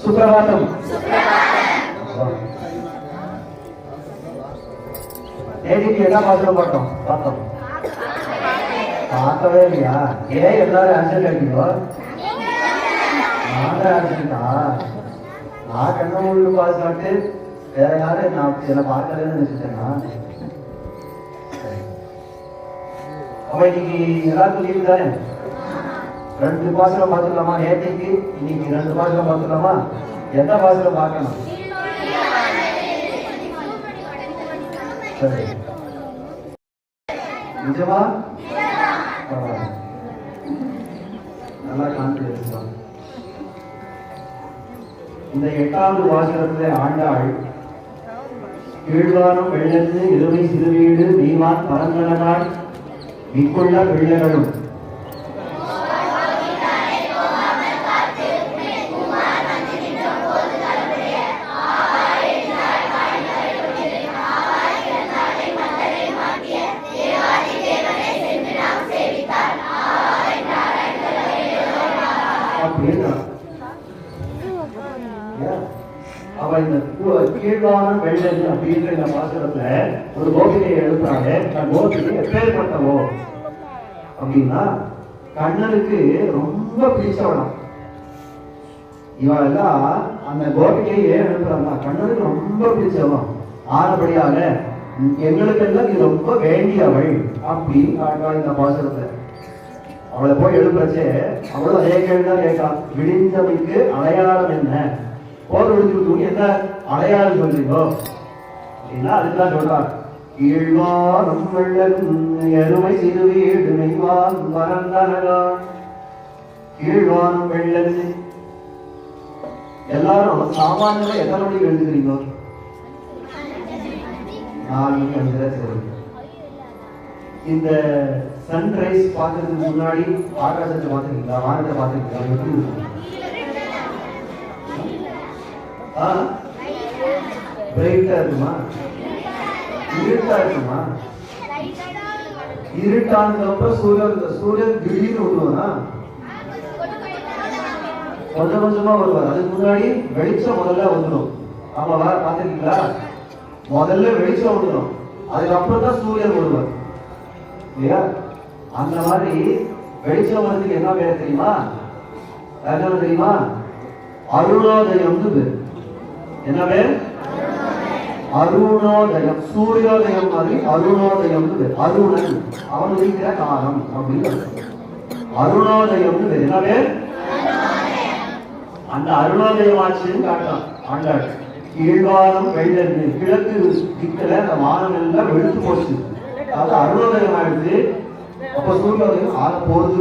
சுப்பிரபாதம். நேற்றுக்கு என்ன பாசனம் பார்த்தோம்? பார்க்கவே இல்லையா? ஏன் எல்லாரும் ஆன்சர் கேட்டீங்களோ? நான் ஆன்சர்டா நான் கண்ண உள்ள பாஸ் காட்டு வேற யாரும் நான் என்ன பார்க்கலன்னு நினைச்சிட்டேன்னா. அப்ப இன்னைக்கு எல்லாருக்கும் லீவு தானே? 2 பாசனம் பார்த்துக்கலாமா? நேற்றுக்கு இன்னைக்கு 2 பாசனம் பார்த்துக்கலாமா? எந்த பாசனம் பார்க்கணும்? சரி, நிஜமா நல்லா கான்பிடன்ஸ் தான். இந்த 8வது வாசகத்திலே ஆண்டாள் கீழ்வானம் வெள்ளத்து இருமை சிறுவீடு நீவான் பரங்கனாள் மிக்குள்ள பிள்ளைகளும் அவ இந்த கீழ்வானம் வெள்ளது அப்படின்ற இந்த பாசுரத்துல ஒரு கோபிகையை எழுப்புறாங்க. கோபிகை எப்பேற்பட்டவோ அப்படின்னா கண்ணனுக்கு ரொம்ப பிடிச்சவளாம். இவெல்லாம் அந்த கோபிகையை ஏன் எழுப்புறாங்க? கண்ணனுக்கு ரொம்ப பிடிச்சவன் ஆனபடியாக எங்களுக்கெல்லாம் நீ ரொம்ப வேண்டியவள் அப்படின்னு காட்டுறா இந்த பாசுரத்தை. அவளை போய் எழுப்புறச்சே அவளும் அதே கேள்விதான் கேட்கலாம். விழிந்தமைக்கு அடையாளம் என்ன? போதும் விழிச்சு என்ன அடையாளம் சொல்றீங்கோ அப்படின்னா அதுதான் சொல்றார். கீழ்வானம் வெள்ளம் எருமை சிறுவீடு நெய்வான் மறந்தனகான். கீழ்வானம் வெள்ளம் எல்லாரும் சாமானியமா எத்தனை மணிக்கு எழுதுகிறீங்க? 4 மணி எழுதுற. சரி, இந்த சன்ரைஸ் பார்க்கறதுக்கு முன்னாடி ஆகாசத்தை பார்த்துருக்கீங்களா? வானத்தை பார்த்துருக்கீங்களா? எப்படி இருக்கும்? பிரைட்டா இருக்குமா? இருட்டா இருக்குமா? இருட்டானதுக்கு அப்புறம் சூரியன் திடீர்னு விடுவானா? கொஞ்சம் கொஞ்சமா வருவார். அதுக்கு முன்னாடி வெளிச்சம் முதல்ல வந்துடும். ஆமாவா? பார்த்துருக்கீங்களா? முதல்ல வெளிச்சம் வந்துடும், அதுக்கப்புறம் தான் சூரியன் வருவார் இல்லையா? அந்த மாதிரி வெளிச்சம் வரதுக்கு என்ன பேர் தெரியுமா? என்ன தெரியுமா? அருணோதயம். என்ன பேர்? அருணோதயம். சூரியோதயம் மாதிரி அருணோதயம். அருணன் அவன் இருக்கிற காலம் அப்படின்னு அருணோதயம். என்ன பேர்? அந்த அருணோதயம் ஆட்சின்னு காட்டான் ஆண்டாள். கீழ்வானம் வெள்ளது கிழக்கு திக்கில அந்த வானம் எல்லாம் வெளுத்து போச்சு. அது அருணோதயம் ஆயிடுச்சு. அப்ப சூரியோதயம் ஆக போறது.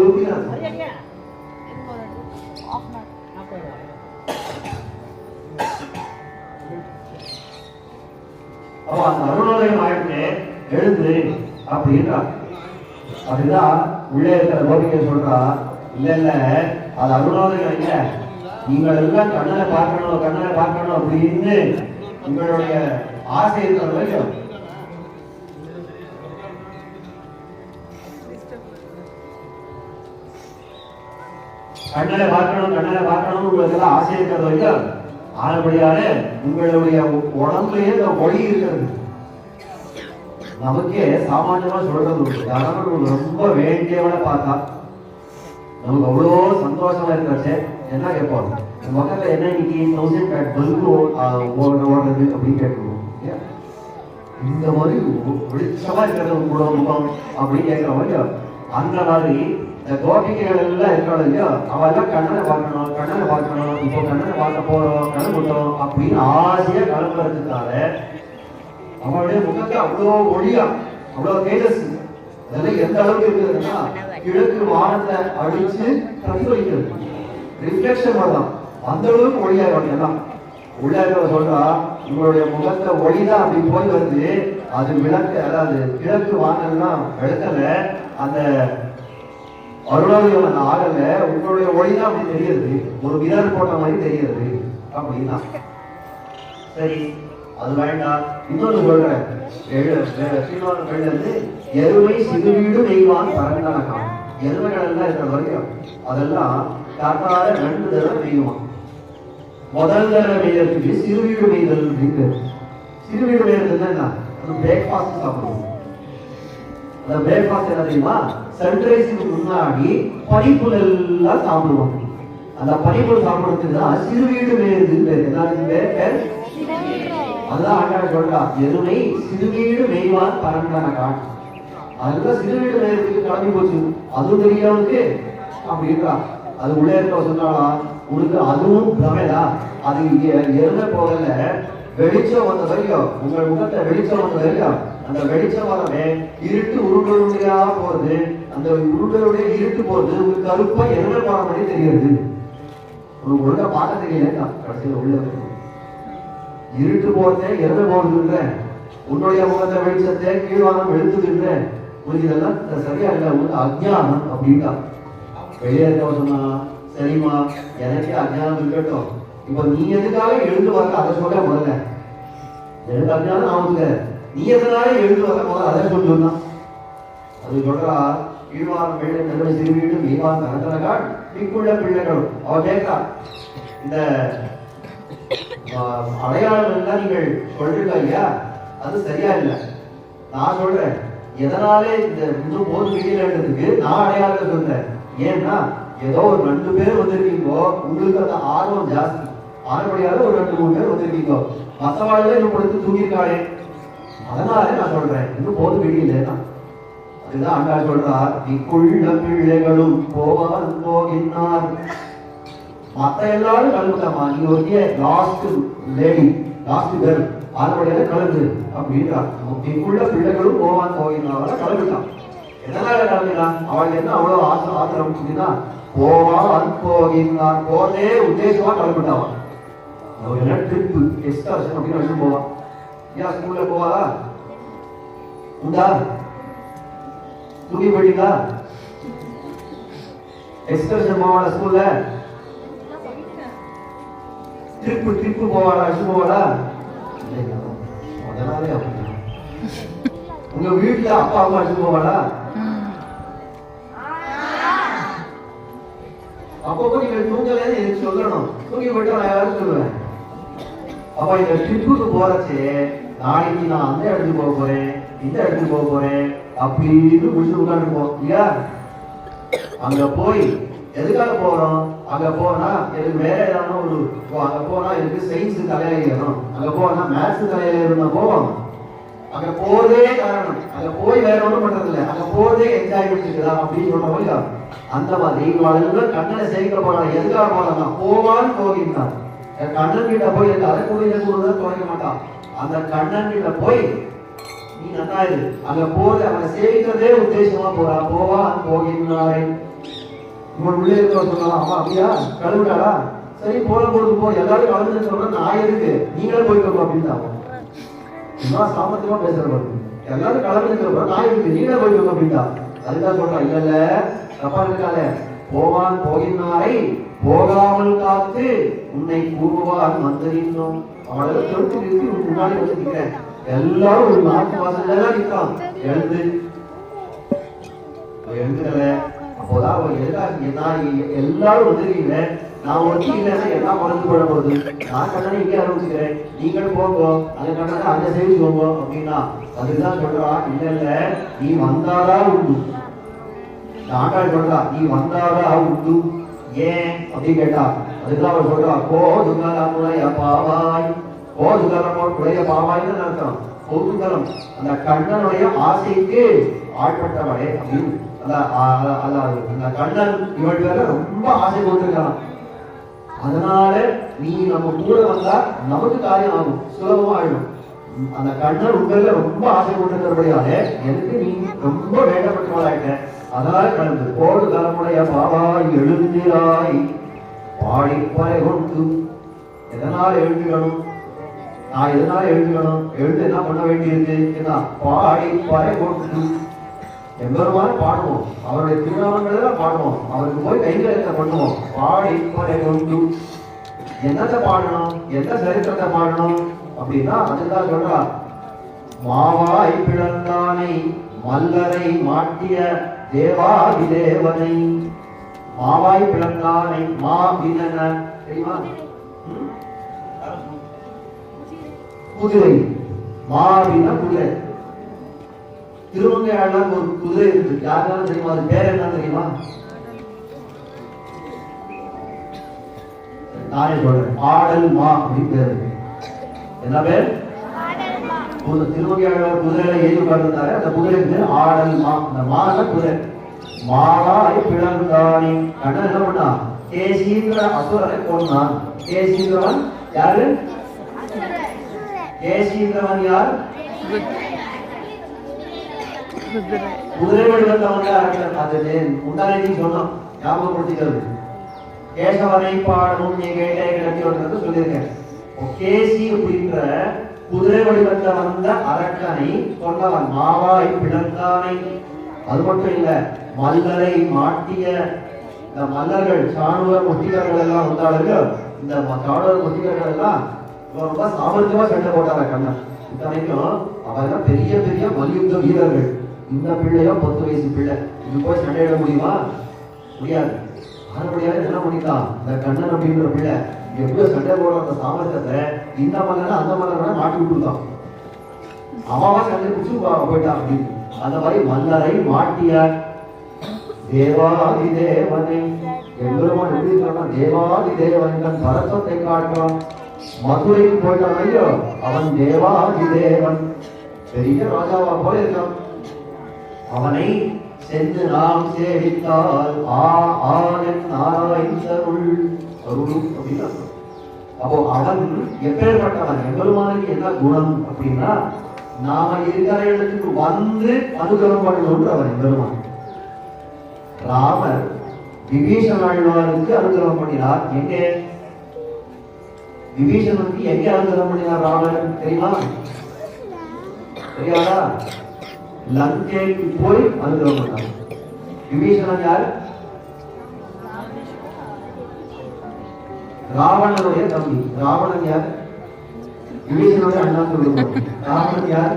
அப்ப அந்த அருணோதயம் ஆயிடுச்சு எழுந்து அப்படின்றா. அதுதான் உள்ளே இருக்கிற கோபிகை சொல்றா, இல்ல இல்ல அது அருணோதயம் இல்ல, நீங்கள் எல்லாம் கண்ணனை பார்க்கணும் அப்படின்னு உங்களுடைய ஆசை இருக்கிற கண்ணனை பார்க்கணும் உங்களுக்கு எல்லாம் ஆசை இருக்கிறது வரைக்கும் ஆனபடியால உங்களுடைய உடம்புலயே ஒளி இருக்கிறது. நமக்கே சாமானியமா சொல்றது யாராவது ரொம்ப வேண்டியவனை பார்த்தா நமக்கு அவ்வளோ சந்தோஷமா இருக்கிறச்சே என்ன கேட்போம்? மக்கள்ல என்ன இன்னைக்கு 1000 பல்பு ஓடுறது அப்படின்னு கேட்கணும். இந்த மாதிரி வெளிச்சமா இருக்கிறது கூட முகம் அப்படின்னு கேட்கிற மாதிரி அந்த மாதிரி இந்த கோபிகைகள் எல்லாம் இருக்காது இல்லையா? அவெல்லாம் கண்ணனை பார்க்கணும், இப்போ கண்ணனை பார்க்க போறோம், கண்ணு விட்டோம் அப்படின்னு ஆசையா கிளம்புறதுக்காக அவனுடைய முகத்தை அவ்வளோ ஒளியா, அவ்வளோ தேஜஸ். அதெல்லாம் எந்த அளவுக்கு இருக்குதுன்னா கிழக்கு வானத்தை அடிச்சு பிரதிபலிக்கிறது, ரிஃப்ளெக்ஷன் வரலாம். அந்த அளவுக்கு ஒளியா எல்லாம் உள்ள இருக்கிற சொல்றா, உங்களுடைய முகத்தை ஒளிதான் அப்படி போய் வருது. அது விளக்கு, அதாவது கிழக்கு வானம்லாம் விளக்கல, அந்த அருணாதியம் அந்த ஆகல, உங்களுடைய ஒளிதான் அப்படி தெரியுது, ஒரு மிரர் போட்ட மாதிரி தெரியுது அப்படின்னா. சரி, அது வேண்டாம். இன்னொன்று சொல்றேன், எருமை சிறுவீடு நெய்வான் பரங்கனகான். எருமைகள் எல்லாம் இருக்கிற வரைக்கும் அதெல்லாம் காத்தால 2 தடவை நெய்யுவான். முதல் தடவை மேயறதுக்கு சிறுவீடு மேய்தல் இருக்கு. சிறுவீடு மேய்தல் என்ன? பிரேக்ஃபாஸ்ட் சாப்பிடுவோம். அந்த பிரேக்ஃபாஸ்ட் என்ன தெரியுமா? சன்ரைஸுக்கு முன்னாடி பனிப்புல் எல்லாம் சாப்பிடுவோம். அந்த பனிப்புல் சாப்பிடுறதுக்கு தான் சிறுவீடு மேய்தல். என்ன பேர்? அதுதான் ஆண்டாள் சொல்றா, எருமை சிறுவீடு மேய்வான் பரந்தான கான். அதுதான் சிறுவீடு மேய்றதுக்கு கிளம்பி போச்சு. அதுவும் தெரியவனுக்கு அப்படின்றா. அது உள்ளே இருக்க சொன்னாலா, உனக்கு அதுவும் பிரமைதா? அது எருமை போகல, வெளிச்சம் வந்த வரைக்கும் உங்கள் முகத்தை வெளிச்சம் வந்த வரைக்கும் அந்த வெளிச்சம் வரவே இருட்டு உருண்டையா போறது. அந்த உருண்டையுடைய இருட்டு போறது உங்களுக்கு கருப்பா எருமை போற மாதிரி தெரியுது. உங்களுக்கு ஒழுங்கா பார்க்க தெரியல. கடைசியில் உள்ள இருட்டு போறதே எருமை போறதுன்ற, உன்னுடைய முகத்தை வெளிச்சத்தை கீழ்வானம் எழுத்துதுன்ற, உனக்கு இதெல்லாம் சரியா இல்லை, உங்களுக்கு அஜ்ஞானம் அப்படின்னா. வெளியே இருக்க சொன்னா, சரிம்மா எனக்கே அஜ்ஞானம் இருக்கட்டும், இப்ப நீ எதுக்காக எழுந்து வர அதை சொல்ல முதல்ல. எனக்கு அஜ்ஞானம் ஆகுங்க, நீ எதனால எழுந்து வர முதல்ல அதை சொல்லுன்னா. அது சொல்றா, கீழ்வானம் வெள்ளை நடுவை சிறுவீடு மீவான் கரந்தனகால் மிக்குள்ள பிள்ளைகளும். அவ கேட்கா, இந்த அடையாளம் எல்லாம் நீங்கள் சொல்றீங்க இல்லையா, அது சரியா இல்லை. நான் சொல்றேன், எதனாலே இந்த இன்னும் போது வெளியிலன்றதுக்கு நான் அடையாளத்தை சொல்றேன். ஏன்னா ஏதோ ஒரு 2 பேர் வந்திருக்கீங்கோ, உங்களுக்கு அந்த ஆர்வம் ஜாஸ்தி. ஆர்வடியால ஒரு 2-3 பேர் வந்திருக்கீங்கோ, மற்றவாழ்ல இன்னும் கொடுத்து தூங்கியிருக்காளே, அதனால நான் சொல்றேன் இன்னும் போது வெளியில. அதுதான் ஆண்டாள் சொல்றார், இக்குள்ள பிள்ளைகளும் போவார் போகின்றார். மத்த எல்லாரும் கலந்துட்டாமா, நீங்க ஒரு லாஸ்ட் லேடி, லாஸ்ட் கேர்ள், ஆர்வடியால கலந்து அப்படின்றார். இக்குள்ள பிள்ளைகளும் போவான் போகின்றார் கலந்துட்டான். எதனால கிளம்பினான்? அவள் என்ன அவ்வளவு ஆத்திரம் அப்படின்னா, போவான் போகின்றான், போதே உத்தேசமா கிளம்பிட்டான். அவன் என்ன ட்ரிப்பு எக்ஸ்கர்ஷன் அப்படின்னு வச்சு போவான். ஏன் ஸ்கூல்ல போவாதா? உண்டா? தூக்கி போயிட்டீங்களா? எக்ஸ்கர்ஷன் போவாடா ஸ்கூல்ல? ட்ரிப்பு போவாடா? அடிச்சு போவாடா? அதனாலே அப்படி. உங்க வீட்டுல அப்பா அம்மா அடிச்சு போவாடா? அப்போ நீங்க தூங்கலன்னு எனக்கு சொல்லணும். தூங்கி போயிட்டு நான் யாரும் சொல்லுவேன். அப்ப இந்த ட்ரிப்புக்கு போறச்சு, நாளைக்கு நான் அந்த இடத்துக்கு போக போறேன், இந்த இடத்துக்கு போக போறேன் அப்படின்னு முடிச்சு உட்காந்துருப்போம் இல்லையா? அங்க போய் எதுக்காக போறோம்? அங்க போனா எனக்கு வேற ஏதாவது ஒரு, அங்க போனா எனக்கு சயின்ஸ் தலையில ஏறணும், அங்க போனா மேத்ஸ் தலையில ஏறணும் போவோம். அங்க போறதே காரணம், அங்க போய் வேற ஒன்றும் பண்றது இல்லை, அங்க போறதே என்ஜாய் பண்ணிக்கலாம் அப்படின்னு சொல்றோம் இல்லையா? அந்த மாதிரி இவெல்லாம் கண்ணனை சேர்க்க போறாங்க. எதுக்காக போறாங்க? போவான்னு போகின்றான். கண்ணன் கிட்ட போய் அதை கூட இதை கூட துணைக்க மாட்டான். அந்த கண்ணன் கிட்ட போய் நீ நன்னாயிரு, அங்க போறது அவனை சேவிக்கிறதே உத்தேசமா போறா. போவான் போகின்றாய். இவன் உள்ளே இருக்க சொல்லலாம், ஆமா அப்படியா கழுவிட்டாளா, சரி போல பொழுது போ, எல்லாரும் கலந்து சொல்ற நான் இருக்கு, நீங்களே போய்க்கோங்க அப்படின்னு சாமர்த்தியமா பேசுற. எல்லாரும் கலந்து நான் இருக்கு, நீங்களே போய்க்கோங்க அப்படின்ட்டா. அதுதான் சொல்றான், இல்ல இல்ல தப்பா இருக்காத, போவான் போகின்றாரை போகாமல் காத்து உன்னை கூறுவான் வந்திருந்தோம். அவளை தொட்டு நிறுத்தி முன்னாடி வந்து நிற்கிறேன். எல்லாரும் ஒரு 4 மாசத்துல தான் நிற்கிறான். எழுந்துக்கல. அப்போதான் அவன் எல்லாரும் வந்துருக்கீங்க, நான் ஒருத்தி இல்லைன்னா எல்லாம் மறந்து போட போகுது, நான் கண்ணனை இங்கே ஆரம்பிச்சுக்கிறேன், நீங்களும் போங்க அந்த கண்ணனை அங்க சேவிச்சுக்கோங்க அப்படின்னா. அதுதான் சொல்றான், இல்ல இல்ல நீ வந்தாதான் உண்டு. ஆண்டாள் சொல்றா, நீ வந்தாதான் உண்டு. ஏன் அப்படின்னு கேட்டா, அதுதான் அவன் சொல்றா, கோதுகலமுடைய பாவாய். கோதுகலமுடைய பாவாய்ன்னு அர்த்தம். கோதுகலம் அந்த கண்ணனுடைய ஆசைக்கு ஆட்பட்டவளே அப்படின்னு. அந்த கண்ணன் இவள் பேர்ல ரொம்ப ஆசை கொண்டிருக்கான். அதனால நீ நம்ம கூட வந்தா நமக்கு காரியம் ஆகும், சுலபமா ஆயிடும். அந்த கண்ணன் உண்மையில ரொம்ப ஆசை கொண்டிருக்கிறபடியாலே எனக்கு நீ ரொம்ப வேண்டப்பட்டவளாயிட்ட. அதனால கலந்து கோடு தலைமுடைய பாவாய் எழுந்திராய் பாடி பறை கொண்டு. எதனால எழுந்துக்கணும்? நான் எதனால எழுந்துக்கணும்? எழுந்து என்ன பண்ண வேண்டியிருக்கு? பாடி பறை கொண்டு எவ்வளவான பாடுவோம், அவருடைய திருநாமங்களை பாடுவோம், அவருக்கு போய் கைங்கரியத்தை பண்ணுவோம். பாடி பறை கொண்டு என்னத்தை பாடணும்? எந்த சரித்திரத்தை பாடணும் அப்படின்னா, அதுதான் சொல்றா, மாவாய் பிளந்தானை மல்லரை மாட்டிய தேவாதி தேவனை. மாவாய் பிளந்தானை, மா வினன தெரியுமா? குதிரை. மா அப்படின்னா குதிரை. திருமங்கையாளர் ஒரு குதிரை இருக்கு. யாருக்காவது தெரியுமா? அது பேர் என்ன தெரியுமா? நானே சொல்றேன். ஆடல் மா அப்படின்னு பேர் இருக்கு. என்ன பேர்? திருமங்கையாளர் குதிரையில ஏறி உட்கார்ந்துருந்தாரு. அந்த குதிரைக்கு ஆடல் மா. அந்த மால குதிரை. மாலாய் பிளந்தானி. கண்ணன் என்ன பண்ணா? கேசிங்கிற அசுரனை கொண்டான். கேசிங்கிறவன் யாரு? கேசிங்கிறவன் யார்? குதிரை வடிவத்தவங்க அது முன்னாடி சொன்னோம். ஞாபகப்படுத்திக்கிறது. கேசவனை பாடமும் நீ கேட்டே கிடத்தி சொல்லியிருக்கேன். கேசி அப்படின்ற குதிரை வடிவத்தில் வந்த அரக்கனை கொண்டவன். மாவாய் பிளந்தானை. அது மட்டும் இல்ல, மல்லரை மாட்டிய இந்த மல்லர்கள் சாணுவர் முட்டிகர்கள் எல்லாம் வந்தாலும் இந்த சாணுவர் முட்டிகர்கள் எல்லாம் ரொம்ப சாமர்த்தியமா சண்டை போட்டாங்க கண்ணன். இத்தனைக்கும் அவங்க பெரிய பெரிய மல்யுத்த வீரர்கள். இந்த பிள்ளையோ 10 வயசு பிள்ளை. இது போய் சண்டையிட முடியுமா? முடியாது. ஆனபடியாக என்ன பண்ணிட்டான் இந்த கண்ணன் அப்படின்ற பிள்ளை எப்படியோ சண்டை போடுற அந்த சாமர்த்தியத்தை இந்த மல்லனை அந்த மல்லனை மாட்டி விட்டுருந்தான். அவன் சண்டை பிடிச்சு போயிட்டான் அப்படின்னு. அந்த மாதிரி மல்லரை மாட்டிய தேவாதி தேவனை எம்பெருமான் எப்படி இருக்கிறான்? தேவாதி தேவன் தன் பரத்தத்தை காட்டுறான். மதுரைக்கு போயிட்டான் ஐயோ, அவன் தேவாதி தேவன் பெரிய ராஜாவா போல இருக்கான். அவனை சென்று நாம் சேவித்தால் நாராயணருள் அருளும் அப்படின்னா, அப்போ அவன் எப்பேற்பட்டவன்? எம்பெருமானுக்கு என்ன குணம் அப்படின்னா, நாம இருக்கிற இடத்துக்கு வந்து அனுகிரகம் பண்ணணும்ன்ற அவன் எம்பெருமான். ராமர் விபீஷணனுக்கு அனுகிரகம் பண்ணினார். எங்கே? விபீஷணனுக்கு எங்கே அனுகிரகம் பண்ணினார் ராமர் தெரியுமா? தெரியாதா? லங்கைக்கு போய் அனுகிரகம் பண்ணார். விபீஷணன் யார்? ராவணனுடைய தம்பி. ராவணன் யார்? விபீஷணனுடைய அண்ணா சொல்லுங்க. ராவணன் யார்?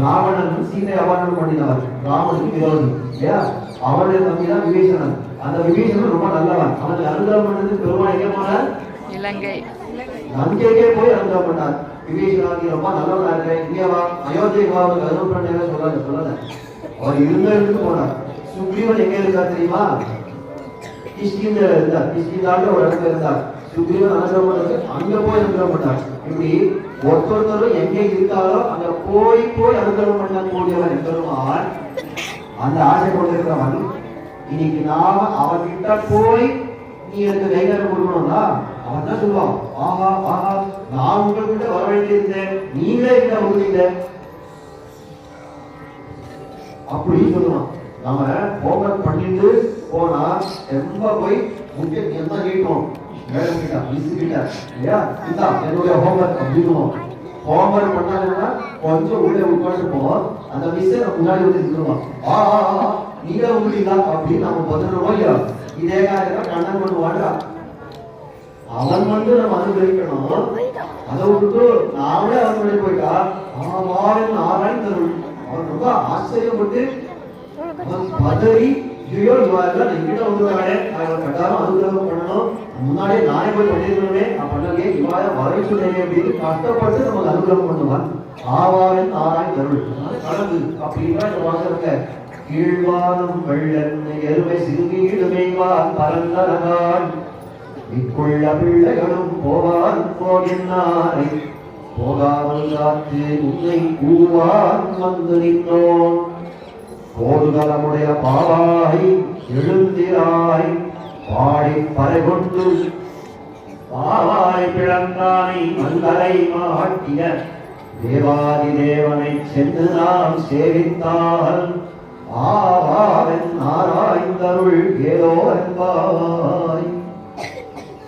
ராவணன் சீதை அபகரணம் பண்ணினவர். ராவனுக்கு விரோதி இல்லையா? அவனுடைய தம்பி தான் விபீஷணன். அந்த விபீஷணன் ரொம்ப நல்லவன். அவனுக்கு அனுகிரகம் பண்ணது பெருமாள் எங்கே போனார்? இலங்கை. லங்கைக்கே போய் அனுகிரகம் பண்ணார். விபீஷணன் ரொம்ப நல்லவனா இருக்கேன், இங்கே வா, அயோத்தியை வா, அனுகிரகம் பண்ண சொல்லல. அவர் இருந்து போனார். சுக்ரீவன் எங்க இருந்தார் தெரியுமா? கிஷ்கிந்தா இருந்தார். கிஷ்கிந்தாண்ட ஒரு இடத்துல இருந்தார். சுக்ரீவன் அனுகிரகம் பண்ணது அங்க போய் அனுகிரகம் பண்ணார். இப்படி ஒருத்தரும் எங்கே இருக்காரோ அங்க போய் போய் அனுகிரகம் பண்ண கூடியவன் எம்பெருமான். அந்த ஆசை கொண்டிருக்கிறவன் இன்னைக்கு நாம அவன்கிட்ட போய் நீ எனக்கு கைகாரம் கொடுக்கணும்னா அவன் தான் சொல்லுவான், ஆஹா ஆஹா நான் உங்ககிட்ட வர வேண்டியிருந்தேன், நீங்களே கிட்ட உறுதிங்க அப்படின்னு சொல்லுவான். நாம ஹோம்ஒர்க் பண்ணிட்டு போனா ரொம்ப போய் முக்கிய என்ன கேட்கும், மேடம் கிட்ட மிஸ் கிட்ட இல்லையா, இதா என்னுடைய ஹோம்ஒர்க் அப்படின்னு ஹோம்ஒர்க் பண்ணாங்கன்னா கொஞ்சம் உள்ளே உட்காந்துப்போம். அந்த மிஸ் முன்னாடி வந்து சொல்லுவான், ஆஹா நீங்களே உறுதிங்களா அப்படின்னு நம்ம பதினோம். இதே காரியத்தான் கண்ணன் பண்ணுவாடா. அவன் வந்து நம்ம அனுபவிக்கணும். அதை விட்டு நாமளே அவன் முன்னாடி போயிட்டா ஆராய்ந்தருள். அவன் ரொம்ப ஆச்சரியப்பட்டு அவன் பதறி, ஐயோ இவாரெல்லாம் என்கிட்ட வந்துருவானே, அவன் கட்டாரம் அனுகிரகம் பண்ணணும், முன்னாடியே நானே போய் பண்ணிருக்கணுமே, நான் பண்ணலையே, இவாய வரை சொன்னேன் அப்படின்னு கஷ்டப்பட்டு நமக்கு அனுகிரகம் பண்ணுவான். ஆவாரின் ஆராய்ந்தருள் கலந்து அப்படின்னா இந்த வாசகத்தை கீழ்வானம் வெள்ளன் எருமை சிறுவீடுமைவான் பரந்தரகான் இக்குள்ள பிள்ளைகளும் போவான் போகின்றாரை போகாமல் காத்து உன்னை கூவான் வந்து நின்றோம். கோடுதலமுடைய பாவாய் எழுந்திராய் பாடி பறை கொண்டு பாவாய் பிளந்தானை மல்லரை மாட்டிய தேவாதி தேவனை சென்று நாம் சேவித்தால் ஆவாவன் ஆராய்ந்தருள் ஏதோ என்பாய்.